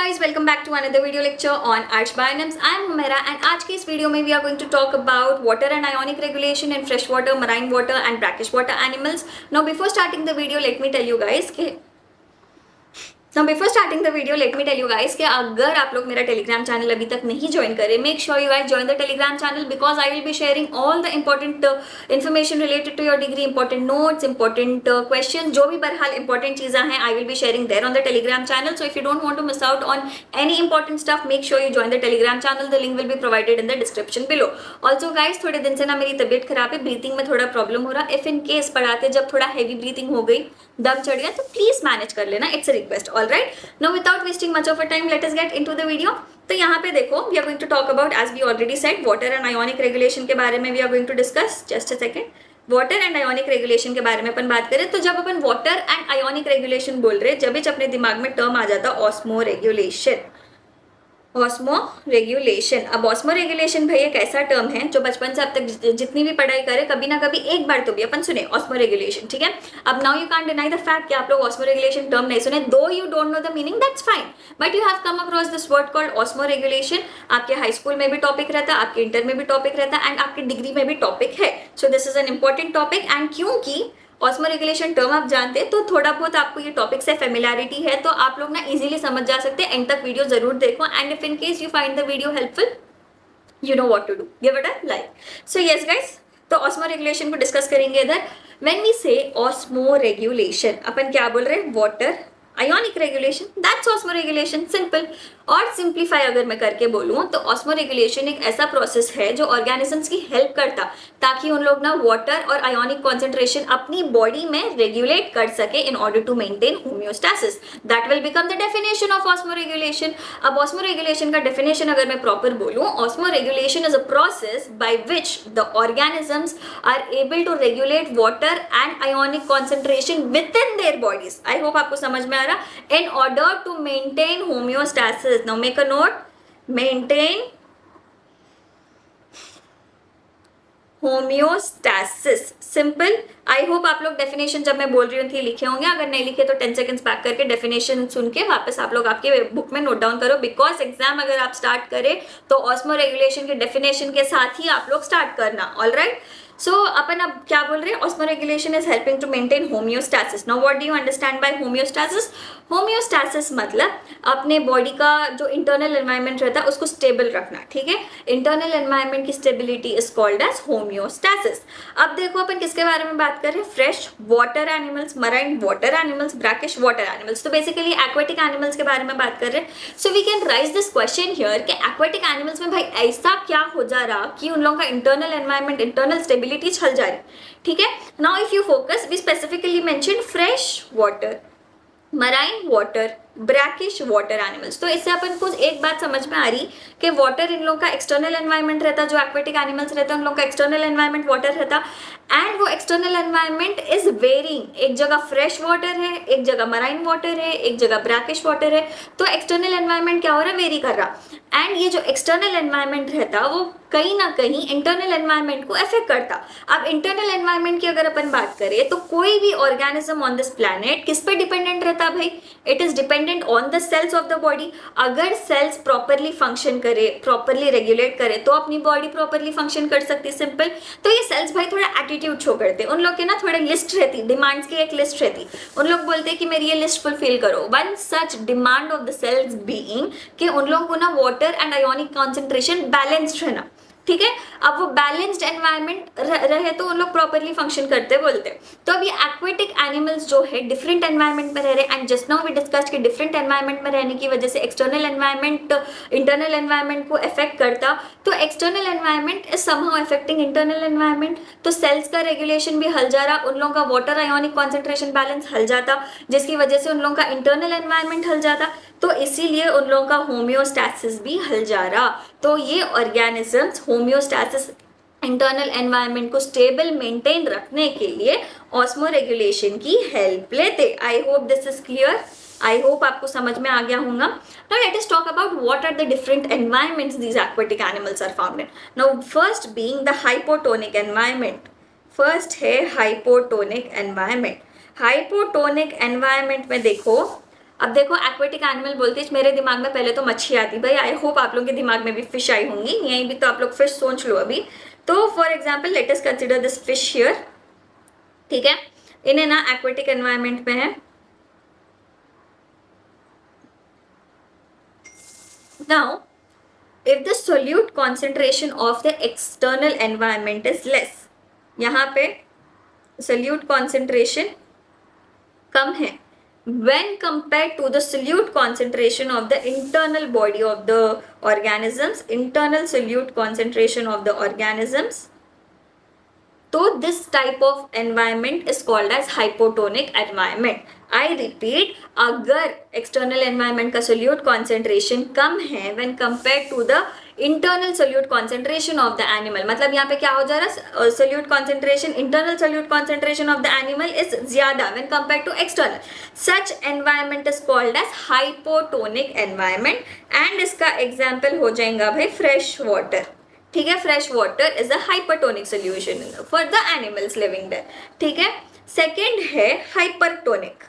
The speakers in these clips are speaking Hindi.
guys, welcome back to another video lecture on Arch Biomes. I am Humaira and आज के इस वीडियो में we are going to talk about water and ionic regulation in freshwater, marine water and brackish water animals. Now before starting the video, let me tell you guys कि अगर आप लोग मेरा टेलीग्राम चैनल अभी तक नहीं ज्वाइन करें, make sure you guys join the telegram channel because I will be sharing all the important information related to your degree, important notes, important question, जो भी बहरहाल इंपॉर्टेंट चीज़ें हैं I will be sharing there on the telegram channel. So if you don't want to miss out on any important stuff, make sure you join the telegram channel. The link will be provided in the description below. Also guys, थोड़े दिन से ना मेरी तबीयत खराब है, ब्रीथिंग में थोड़ा प्रॉब्लम हो रहा है. इफ इन केस पढ़ाते जब थोड़ा हैवी ब्रीथिंग हो गई, दम चढ़ गया, तो प्लीज मैनेज कर लेना. It's a request. All right, no without wasting much of a time let us get into the video. तो यहाँ पे देखो, we are going to talk about, as we already said, water and ionic regulation के बारे में we are going to discuss. Just a second. Water and ionic regulation के बारे में अपन बात करें तो जब अपन वाटर एंड आयोनिक रेगुलेशन बोल रहे, जब अपने दिमाग में टर्म आ जाता ऑस्मो रेगुलेशन. Osmo regulation. अब ऑस्मो रेगुलेशन भाई एक ऐसा टर्म है जो बचपन से अब तक जितनी भी पढ़ाई करे, कभी ना कभी एक बार तो भी अपन सुने ऑस्मो रेगुलेशन. ठीक है. अब now you can't deny the fact कि आप लोग ऑस्मो रेगुलेशन टर्म नहीं सुने, दो you don't know the meaning, that's fine, but you have come across this word called osmo regulation. आपके हाई स्कूल में भी टॉपिक रहता है, आपके इंटर में भी टॉपिक रहता है एंड आपके डिग्री में भी टॉपिक है. So this is an important topic. And क्योंकि ऑस्मो रेगुलेशन टर्म आप जानते हैं तो थोड़ा बहुत आपको ये टॉपिक से फेमिलियरिटी है, तो आप लोग ना इजीली समझ जा सकते हैं. एंड तक वीडियो जरूर देखो and if in case you find the video helpful, you know what to do, give it a like. So yes guys, तो ऑस्मो रेगुलेशन को डिस्कस करेंगे इधर. When we say osmoregulation, अपन क्या बोल रहे हैं? Water ionic regulation, that's osmoregulation. Simple. और सिंप्लीफाई अगर मैं करके बोलूँ तो ऑस्मो रेगुलेशन एक ऐसा प्रोसेस है जो ऑर्गेनिजम्स की हेल्प करता ताकि उन लोग ना वाटर और आयोनिक कॉन्सेंट्रेशन अपनी बॉडी में रेगुलेट कर सके in order to maintain homeostasis. That will become the definition of osmoregulation. अब ऑस्मो रेगुलेशन का डेफिनेशन अगर मैं प्रॉपर बोलूँ, osmoregulation is a process by which the organisms are able to regulate water and ionic concentration within their bodies. I hope आपको समझ में आ रहा. In order to maintain homeostasis. Now make a note. Maintain homeostasis. Simple. I hope आप लोग डेफिनेशन जब मैं बोल रही थी लिखे होंगे. अगर नहीं लिखे तो 10 सेकंड्स बैक करके डेफिनेशन सुन के वापस आप लोग आपके बुक में नोट डाउन करो, बिकॉज एग्जाम अगर आप स्टार्ट करें तो ऑस्मो रेगुलेशन के डेफिनेशन के साथ ही आप लोग स्टार्ट करना. All right. सो अपन अब क्या बोल रहे हैं? Osmoregulation is helping to maintain homeostasis. Now what do you understand by homeostasis? Homeostasis मतलब अपने बॉडी का जो इंटरनल एनवायरनमेंट रहता है उसको स्टेबल रखना. ठीक है. इंटरनल एनवायरनमेंट की stability is called as homeostasis. अब देखो अपन किसके बारे में बात कर रहे हैं? Fresh water animals, marine water animals, brackish water animals. तो बेसिकली एक्वेटिक एनिमल्स के बारे में बात कर रहे हैं. So we can raise this question here कि एक्वेटिक एनिमल्स में भाई ऐसा क्या हो जा रहा कि उन लोगों का इंटरनल एनवायरनमेंट, इंटरनल स्टेबिलिटी छल जा रही. ठीक है. Now if you focus, we specifically mention fresh water, marine water, brackish water animals. तो इससे अपन को एक बात समझ में आ रही कि वाटर इन लोगों का एक्सटर्नल एनवायरनमेंट रहता, जो एक्वेटिक एनिमल्स रहते हैं उन लोगों का एक्सटर्नल एनवायरनमेंट वाटर रहता एंड वो एक्सटर्नल एनवायरनमेंट इज वेरिंग. एक जगह फ्रेश वाटर है, एक जगह मराइन वाटर है, एक जगह ब्रैकिश वाटर है. तो एक्सटर्नल एनवायरनमेंट क्या हो रहा है? वेरी कर रहा. एंड ये जो एक्सटर्नल एनवायरनमेंट रहता वो कहीं ना कहीं इंटरनल एनवायरनमेंट को अफेक्ट करता. अब इंटरनल एनवायरनमेंट की अगर अपन बात करें तो कोई भी ऑर्गेनिज्म ऑन दिस प्लैनेट किस पे डिपेंडेंट रहता भाई? It is dependent on the cells of the body. अगर सेल्स प्रॉपरली फंक्शन करे, प्रॉपरली रेगुलेट करे तो अपनी बॉडी प्रॉपरली फंक्शन कर सकती. सिंपल. तो ये सेल्स भाई थोड़ा एटीट्यूड शो करते. उन लोग के ना थोड़ा लिस्ट रहती, डिमांड्स की एक लिस्ट रहती. उन लोग बोलते हैं कि मेरी ये लिस्ट फुलफिल करो. One such demand of the sales being कि उन लोगों को ना water and ionic concentration balanced रहना. ठीक है. अब वो बैलेंस्ड एनवायरनमेंट रहे तो उन लोग प्रॉपरली फंक्शन करते बोलते. तो अब ये एक्वेटिक एनिमल्स जो है डिफरेंट एनवायरनमेंट में रह रहे and just now we discussed कि डिफरेंट एनवायरनमेंट में रहने की वजह से एक्सटर्नल एनवायरनमेंट इंटरनल एनवायरनमेंट को अफेक्ट करता. तो external environment is somehow affecting internal environment. तो सेल्स का रेगुलेशन भी हल जा रहा, उन लोगों का वाटर आयोनिक कॉन्सेंट्रेशन बैलेंस हल जाता, जिसकी वजह से उन लोगों का इंटरनल एनवायरनमेंट हल जाता. तो इसीलिए उन लोगों का होम्योस्टैसिस भी हल जा रहा. तो ये ऑर्गेनिजम्स होम्योस्टैसिस, इंटरनल एनवायरनमेंट को स्टेबल मेंटेन रखने के लिए ऑस्मो रेगुलेशन की हेल्प लेते. I hope this is clear. I hope आपको समझ में आ गया होगा. Now let us talk about what are the different environments these aquatic animals are found in. Now first being the hypotonic environment. First है हाइपोटोनिक एनवायरनमेंट. हाइपोटोनिक एनवायरनमेंट में देखो अब देखो एक्वेटिक एनिमल बोलते हैं, मेरे दिमाग में पहले तो मच्छी आती, भाई आई होप आप लोगों के दिमाग में भी फिश आई होंगी, यहीं भी तो आप लोग फिश सोच लो अभी। तो for example let us consider this fish here, ठीक है, इन्हें ना एक्वेटिक एनवायरमेंट में है। Now if the solute concentration of the external environment is less, यहाँ पे solute concentration कम है when compared to the solute concentration of the internal body of the organisms, internal solute concentration of the organisms, तो this type of environment is called as hypotonic environment. I repeat, अगर external environment का solute concentration कम है when compared to the internal solute concentration of the animal, मतलब यहाँ पे क्या हो जा रहा है, solute concentration, internal solute concentration of the animal is ज़्यादा when compared to external, such environment is called as hypotonic environment, and इसका example हो जाएगा भाई fresh water, ठीक है, fresh water is a hypertonic solution for the animals living there, ठीक है। सेकेंड है हाइपरटोनिक,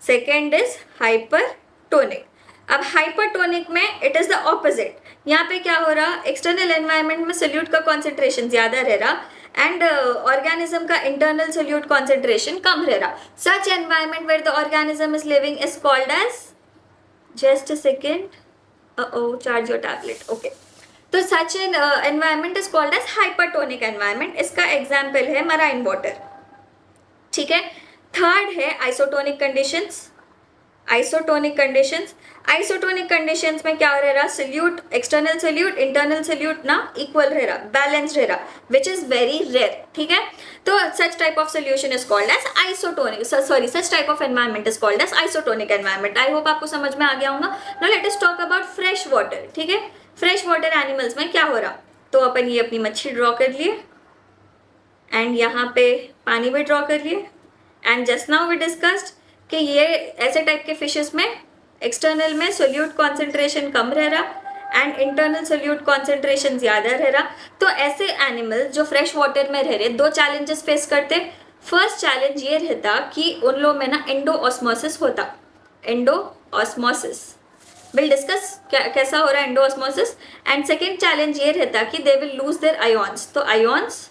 सेकेंड इज हाइपरटोनिक। अब हाइपरटोनिक में इट इज द ऑपोजिट, यहाँ पे क्या हो रहा, एक्सटर्नल एनवायरनमेंट में सोल्यूट का कॉन्सेंट्रेशन ज्यादा रह रहा एंड ऑर्गेनिज्म का इंटरनल सोल्यूट कॉन्सेंट्रेशन कम रह रहा। Such environment where the organism is living is called as, just a second, charge your tablet, okay. तो such an environment is called as hypertonic environment, इसका एग्जाम्पल है मराइन वाटर, ठीक है। थर्ड है isotonic conditions, isotonic conditions, isotonic conditions में क्या रह रहा, solute, external solute, internal solute ना इक्वल रह रहा, बैलेंस रह रहा, विच इज वेरी रेयर, ठीक है। तो such type of solution is called as isotonic, sorry such type of environment is called as isotonic environment. I hope आपको समझ में आ गया होगा। Now let us talk about fresh water, ठीक है। फ्रेश वाटर एनिमल्स में क्या हो रहा, तो अपन ये अपनी मच्छी ड्रॉ कर लिए एंड यहाँ पे पानी भी ड्रॉ कर लिए, and just now we discussed कि ये ऐसे टाइप के फिशेस में एक्सटर्नल में सोल्यूट कॉन्सेंट्रेशन कम रह रहा एंड इंटरनल सोल्यूट कॉन्सेंट्रेशन ज़्यादा रह रहा। तो ऐसे एनिमल जो फ्रेश वाटर में रह रहे, दो चैलेंजेस फेस करते। फर्स्ट चैलेंज ये रहता कि उन लोग में ना एंडो ऑस्मोसिस होता, एंडो ऑस्मोसिस, विल डिस्कस कैसा हो रहा है endo osmosis. And second challenge ये रहता कि they will lose their ions, तो ions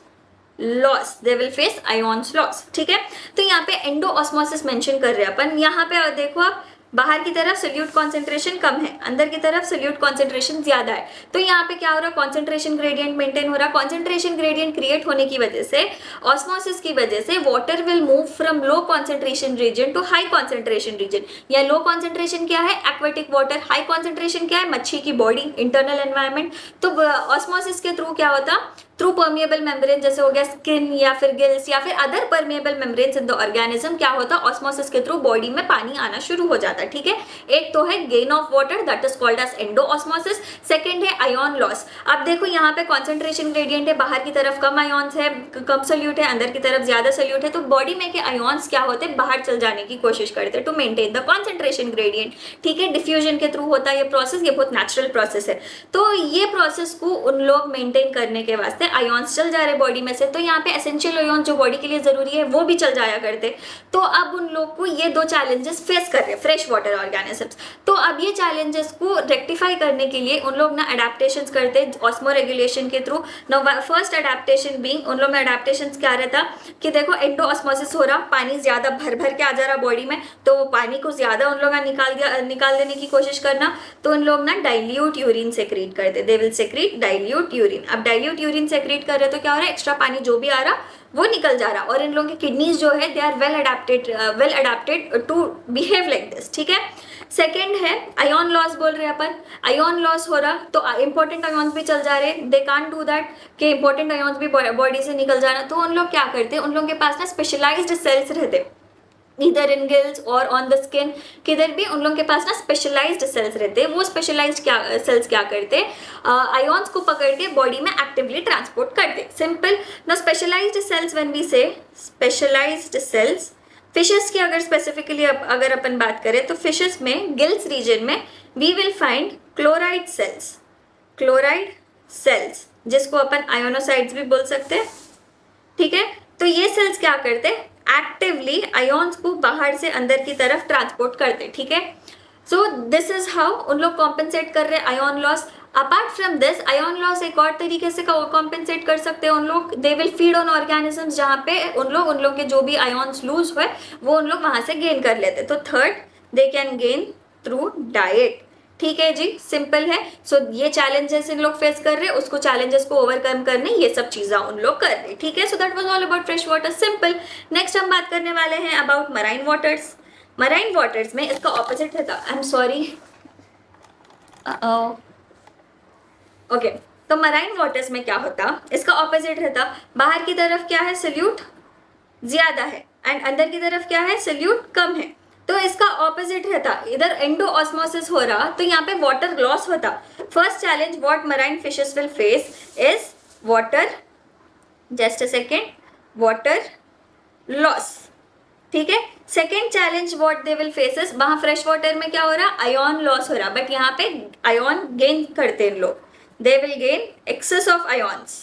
loss, they will face ions loss, ठीक है। तो यहाँ पे एंडो ऑस्मोसिस मेंशन कर रहे हैं अपन। यहाँ पे देखो आप, बाहर की तरफ सोल्यूट कॉन्सेंट्रेशन कम है, अंदर की तरफ सोल्यूट कॉन्सेंट्रेशन ज्यादा है। तो यहाँ पे क्या हो रहा है, कॉन्सेंट्रेशन ग्रेडियंट मेंटेन हो रहा। कॉन्सेंट्रेशन ग्रेडियंट क्रिएट होने की वजह से, ऑस्मोसिस की वजह से water will move from low concentration region to high concentration region. या लो कॉन्सेंट्रेशन क्या है, एक्वेटिक वाटर, हाई कॉन्सेंट्रेशन क्या है, मच्छी की बॉडी, इंटरनल एनवायरमेंट। तो ऑस्मोसिस के थ्रू क्या होता, थ्रू परमिएबल मेम्ब्रेन, जैसे हो गया स्किन या फिर गिल्स या फिर other permeable membranes in the organism, क्या होता, ऑस्मोसिस के थ्रू बॉडी में पानी आना शुरू हो जाता है, ठीक है। एक तो है gain of water, that is called as endosmosis. Second है आयोन लॉस। अब देखो यहाँ पे कॉन्सेंट्रेशन ग्रेडियंट है, बाहर की तरफ कम आयोन्स है, कम सोल्यूट है, अंदर की तरफ ज्यादा सोल्यूट है। तो बॉडी में के आयोन्स क्या होते हैं, बाहर चल जाने की कोशिश करते हैं to maintain the concentration gradient, ठीक है। डिफ्यूजन के थ्रू होता है ये प्रोसेस, ये बहुत नेचुरल प्रोसेस है। तो ये प्रोसेस को उन लोग मेंटेन करने के वास्ते आयोन्स चल जा रहे बॉडी में से, तो यहाँ पे एसेंशियल आयोन जो बॉडी के लिए जरूरी है वो भी चल जाया करते। तो अब उन लोग को ये दो चैलेंजेस फेस कर रहे हैं फ्रेश वाटर ऑर्गेनिजम्स। तो अब ये चैलेंजेस को रेक्टिफाई करने के लिए उन लोग ना अडेप्टेशंस करते हैं ऑस्मो रेगुलेशन के थ्रू। फर्स्ट अडेप्टेशन बीइंग, उन लोग में अडेप्टेशंस क्या रहता कि देखो एंडो ऑस्मोसिस हो रहा, पानी ज्यादा भर भर के आ जा रहा बॉडी में, तो वो पानी को ज्यादा उन लोग निकाल देने की कोशिश करना। तो उन लोग ना डाइल्यूट यूरिन सेक्रेट करते, they will secrete dilute urine. अब डाइल्यूट यूरिन सेक्रेट कर रहे तो क्या हो रहा है, एक्स्ट्रा पानी जो भी आ रहा वो निकल जा रहा। और इन लोगों की किडनीज जो है they are well adapted to behave like this, ठीक है। सेकेंड है आयोन लॉस, बोल रहे हैं अपन, आयोन लॉस हो रहा तो इंपॉर्टेंट आयोन्स भी चल जा रहे, दे कांट डू दैट कि इंपॉर्टेंट आयोन्स भी बॉडी से निकल जाना। तो उन लोग क्या करते हैं, उन लोगों के पास ना स्पेशलाइज्ड सेल्स रहते, इधर इन गिल्स और ऑन द स्किन, किधर भी उन लोगों के पास ना स्पेशलाइज्ड सेल्स रहते हैं। वो स्पेशलाइज्ड सेल्स क्या करते, आयोन्स को पकड़ के बॉडी में एक्टिवली ट्रांसपोर्ट करते। सिंपल। ना स्पेशलाइज्ड सेल्स, व्हेन वी से स्पेशलाइज्ड सेल्स, फिशेस की अगर स्पेसिफिकली अगर अपन बात करें तो फिशेस में गिल्स रीजन में we will find chloride cells, chloride cells जिसको अपन आयोनोसाइट्स भी बोल सकते हैं, ठीक है। तो ये सेल्स क्या करते, एक्टिवली आयोन्स को बाहर से अंदर की तरफ ट्रांसपोर्ट करते, ठीक है। सो दिस इज हाउ उन लोग कॉम्पेंसेट कर रहे हैं ion loss. Apart from this ion loss एक और तरीके से कॉम्पेंसेट कर सकते हैं उन लोग, they will feed on organisms, जहाँ पे उन लोग के जो भी आयोन्स लूज हुए वो उन लोग वहां से गेन कर लेते। तो third, they can gain through diet, ठीक है जी, सिंपल है। सो ये चैलेंजेस इन लोग फेस कर रहे हैं, उसको चैलेंजेस को ओवरकम करने ये सब चीजें उन लोग कर रहे, ठीक है। So that was all about fresh water, simple. Next हम बात करने वाले हैं about marine waters. Marine waters में इसका ऑपोजिट रहता, आई एम सॉरी, ओके। तो मराइन वाटर्स में क्या होता, इसका ऑपोजिट रहता, बाहर की तरफ क्या है, सल्यूट ज्यादा है एंड अंदर की तरफ क्या है, सल्यूट कम है। तो इसका ऑपोजिट रहता, इधर एंडो ऑस्मोसिस हो रहा तो यहाँ पे वाटर लॉस होता। First challenge what marine fishes will face is water, just a second, water loss, ठीक है। Second challenge what they will face is, वहां फ्रेश वाटर में क्या हो रहा, आयोन लॉस हो रहा, बट यहाँ पे आयोन गेन करते हैं लोग, they will gain excess of ions,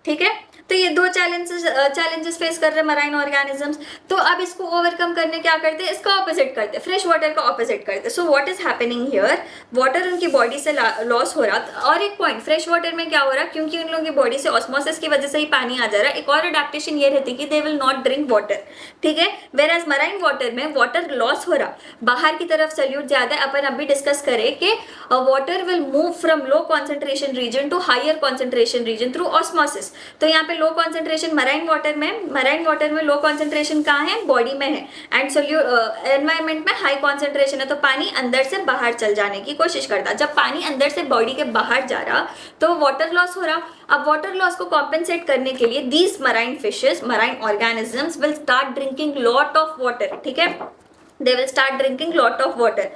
ठीक है। तो ये दो चैलेंजेस फेस कर रहे मराइन ऑर्गेनिजम्स। तो अब इसको ओवरकम करने क्या करते हैं, इसका ऑपोजिट करते हैं, फ्रेश वाटर का ऑपोजिट करते हैं। So what is happening here, water उनकी बॉडी से लॉस हो रहा। और एक पॉइंट, फ्रेश वाटर में क्या हो रहा, क्योंकि उन लोगों की बॉडी से ऑस्मोसिस की वजह से ही पानी आ जा रहा है, एक और अडेप्टेशन ये रहती कि they will not drink water, ठीक है। वेर एज मराइन वाटर में वाटर लॉस हो रहा, बाहर की तरफ सल्यूट ज्यादा है। अपन अभी डिस्कस करें कि water will move from low concentration region to higher concentration region through osmosis. तो यहाँ पे लो कॉन्सेंट्रेशन मराइन वाटर में लो कॉन्सेंट्रेशन कहाँ है, बॉडी में है, एंड एनवायरमेंट में हाई कॉन्सेंट्रेशन है। तो पानी अंदर से बाहर चल जाने की कोशिश करता, जब पानी अंदर से बॉडी के बाहर जा रहा तो वाटर लॉस हो रहा। अब वाटर लॉस को कॉम्पेंसेट करने के लिए these marine fishes, marine organisms will start drinking lot of water, ठीक है। They will start drinking lot of water,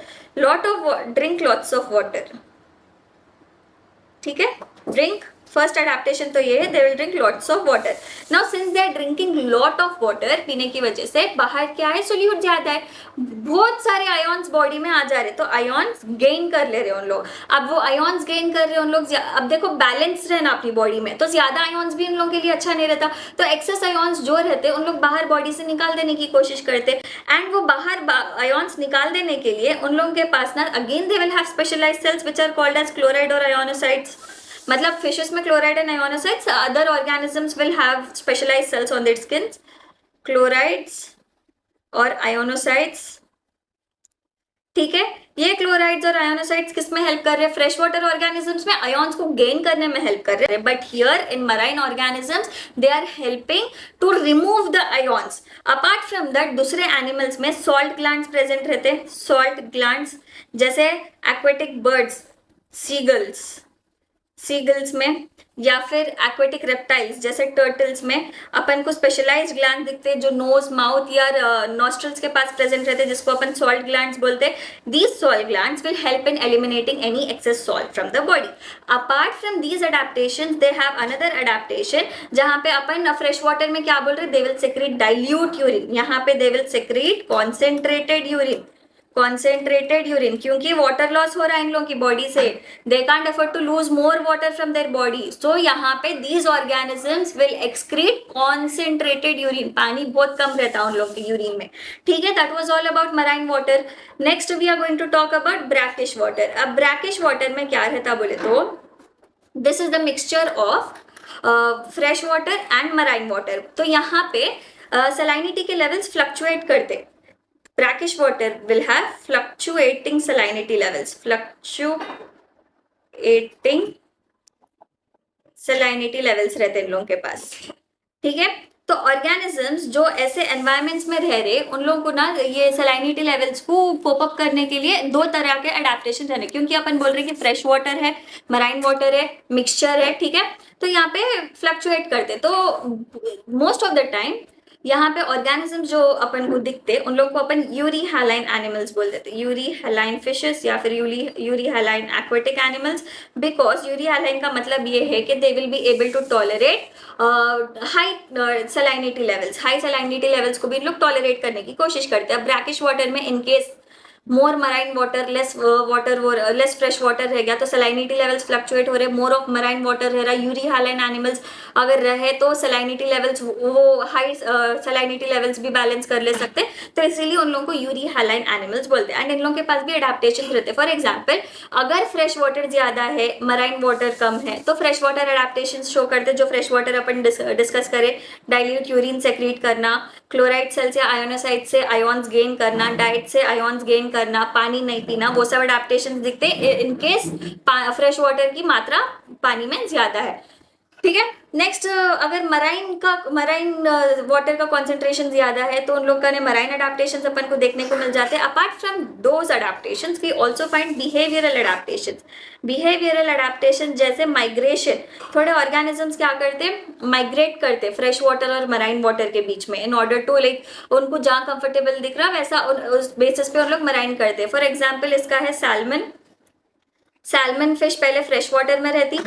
drink lots of water, ठीक है। ड्रिंक, फर्स्ट अडेप्टेशन तो ये है, they will drink lots of water. Now since they are drinking lot of water, पीने की वजह से बाहर क्या है, सोल्यूट ज्यादा है, बहुत सारे आयोन्स बॉडी में आ जा रहे, तो आयोन्स गेन कर ले रहे उन लोग। अब वो आयोन्स गेन कर रहे उन लोग, अब देखो बैलेंस रहना अपनी बॉडी में, तो ज्यादा आयोन्स भी उन लोगों के लिए अच्छा नहीं रहता। तो एक्सेस आयोन्स जो रहते उन लोग बाहर बॉडी से निकाल देने की कोशिश करते, एंड वो बाहर आयोन्स निकाल देने के लिए उन लोगों के पास ना again they will have specialised cells which are called as chloride और आयोनोसाइट्स। मतलब फिशेस में chloride and ionocytes, other organisms will have specialised cells on their skin, chlorides और आयोनोसाइट्स, ठीक है। ये क्लोराइड्स और आयोनोसाइट्स किस में हेल्प कर रहे हैं, फ्रेश वाटर ऑर्गेनिजम्स में आयोन्स को गेन करने में हेल्प कर रहे हैं, but here in marine organisms they are helping to remove the ions. Apart from that दूसरे एनिमल्स में सॉल्ट ग्लैंड्स प्रेजेंट रहते हैं, सॉल्ट ग्लैंड्स, जैसे एक्वेटिक बर्ड्स, सीगल्स में, या फिर एक्वेटिक रेप्टाइल्स जैसे टर्टल्स में अपन को स्पेशलाइज्ड ग्लैंड दिखते हैं जो नोज, माउथ या नॉस्ट्रल्स के पास प्रेजेंट रहते हैं, जिसको अपन सॉल्ट ग्लैंड्स बोलते हैं। These salt glands will help in eliminating any excess salt from the body. Apart from these adaptations they have another adaptation, जहां पे अपन फ्रेश वाटर में क्या बोल रहे हैं, they will secrete dilute urine, यहाँ पे they will secrete concentrated urine, क्योंकि वाटर लॉस हो रहा है इन लोगों की बॉडी से, they can't afford to lose more water from their body. So यहाँ पे these organisms will excrete concentrated urine, पानी बहुत कम रहता है उन लोगों के यूरिन में, ठीक है। That was all about marine water. Next we are going to talk about brackish water. अब ब्रैकिश वाटर में क्या रहता बोले तो this is the mixture of fresh water and marine water. तो यहाँ पे सलाइनिटी के लेवल्स फ्लक्चुएट करते, brackish water will have fluctuating salinity levels, रहते हैं इन लोगों के पास, ठीक है। तो ऑर्गेनिजम्स जो ऐसे एनवायरमेंट्स में रह रहे उन लोगों को ना ये सलाइनिटी लेवल्स को पोप अप करने के लिए दो तरह के अडेप्टेशन रहने, क्योंकि अपन बोल रहे हैं कि फ्रेश वाटर है, मराइन वाटर है, मिक्सचर है, ठीक है। तो यहाँ पे फ्लक्चुएट करते, तो मोस्ट ऑफ द टाइम यहाँ पे ऑर्गेनिज्म जो अपन को दिखते उन लोग को अपन यूरी हैलाइन एनिमल्स बोल देते, यूरी हैलाइन फिशेस या फिर euryhaline aquatic animals, because euryhaline का मतलब ये है कि they will be able to tolerate high salinity levels, high salinity levels को भी लोग टॉलरेट करने की कोशिश करते हैं। अब ब्रैकिश वाटर में in case more marine water, less water, less fresh water रह गया तो सलाइनिटी लेवल्स फ्लक्चुएट हो रहे, मोर ऑफ मराइन वाटर रह रहा, यूरी हालाइन एनिमल्स अगर रहे तो सलाइनिटी लेवल्स, वो हाई सलाइनिटी लेवल्स भी बैलेंस कर ले सकते, तो इसीलिए उन लोगों को यूरी हालाइन एनिमल्स बोलते हैं। एंड इन लोगों के पास भी एडेप्टेशन रहते हैं। फॉर एग्जाम्पल अगर फ्रेश वाटर ज्यादा है, मराइन वाटर कम है, तो फ्रेश वाटर एडेप्टेशन शो करते हैं। जो फ्रेश वाटर अपन डिस्कस करें, डाइल्यूट यूरिन सेक्रीट करना, क्लोराइड सेल्स या आयोनोसाइट से आयोन्स गेन करना, डाइट से आयोन्स गेन करना, पानी नहीं पीना, वो सब एडेप्टेशन दिखते हैं इनकेस फ्रेश वाटर की मात्रा पानी में ज्यादा है। ठीक है, नेक्स्ट अगर मराइन वाटर का कॉन्सेंट्रेशन ज्यादा है तो उन लोग का मराइन अडेप्टेशंस अपन को देखने को मिल जाते हैं। Apart from those adaptations we also find behavioural adaptations. Behavioural adaptation जैसे माइग्रेशन, थोड़े ऑर्गेनिजम्स क्या करते, माइग्रेट करते फ्रेश वाटर और मराइन वाटर के बीच में इन ऑर्डर टू लाइक उनको जहाँ कंफर्टेबल दिख रहा वैसा उस बेसिस पे उन लोग मराइन करते। फॉर एग्जाम्पल इसका है सैल्मन। सैल्मन फिश पहले फ्रेश वाटर में रहती,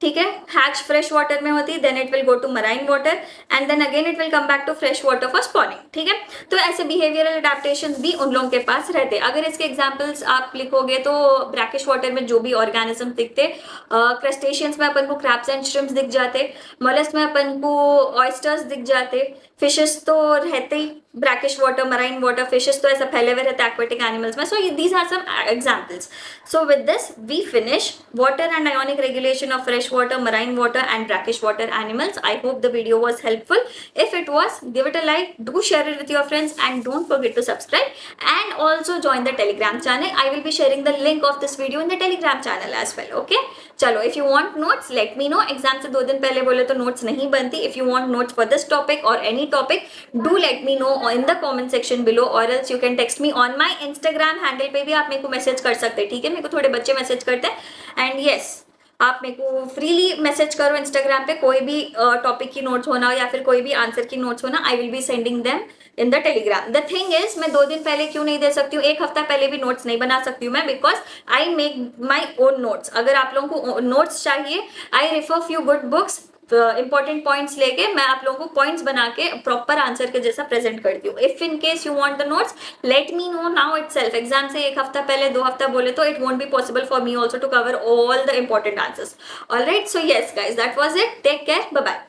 ठीक है, हैच फ्रेश वाटर में होती, then it will go to marine water and then again it will come back to fresh water for spawning. ठीक है, तो ऐसे बिहेवियरल अडेप्टेशंस भी उन लोगों के पास रहते। अगर इसके एग्जांपल्स आप लिखोगे तो ब्रैकिश वाटर में जो भी ऑर्गेनिज्म दिखते, क्रस्टेशियंस में अपन को क्रैब्स एंड श्रिम्प्स दिख जाते, मोलस्क में अपन को ऑयस्टर्स दिख जाते, फिशेस तो रहते ही brackish water, marine water, fishes तो ऐसा फैले हुए रहते एक्वेटिक एनिमल्स में। So these are some examples. So with this we finish water and ionic regulation of fresh water, marine water and brackish water animals. I hope the video was helpful. If it was, give it a like, do share it with your friends and don't forget to subscribe and also join the Telegram channel. I will be sharing the link of this video in the Telegram channel as well. Okay, चलो, if you want notes let me know. Exam से 2 दिन पहले बोले तो नोट्स नहीं बनती. If you want notes for this topic or any topic, do let me know in the comment section below or else you can text me on my Instagram handle पे भी आप मेरे को मैसेज कर सकते हैं. ठीक है, मेरे को थोड़े बच्चे मैसेज करते हैं एंड yes, आप मेरे को फ्रीली मैसेज करो इंस्टाग्राम पे, कोई भी टॉपिक की नोट्स होना या फिर कोई भी आंसर की नोट्स होना, आई will be sending them in the Telegram. The thing is मैं 2 दिन पहले क्यों नहीं दे सकती हूँ, 1 हफ्ता पहले भी नोट्स नहीं बना सकती हूँ मैं, because I make my own notes. अगर आप लोगों को नोट्स चाहिए, I refer few good books, important points लेके मैं आप लोगों को पॉइंट्स बना के प्रॉपर आंसर के जैसा प्रेजेंट करती हूँ. If in case you want the notes let me know now itself. Exam से 1 हफ्ता पहले 2 हफ्ता बोले तो it won't be possible for me also to cover all the important answers. Alright, so yes guys, that was it. Take care, bye bye.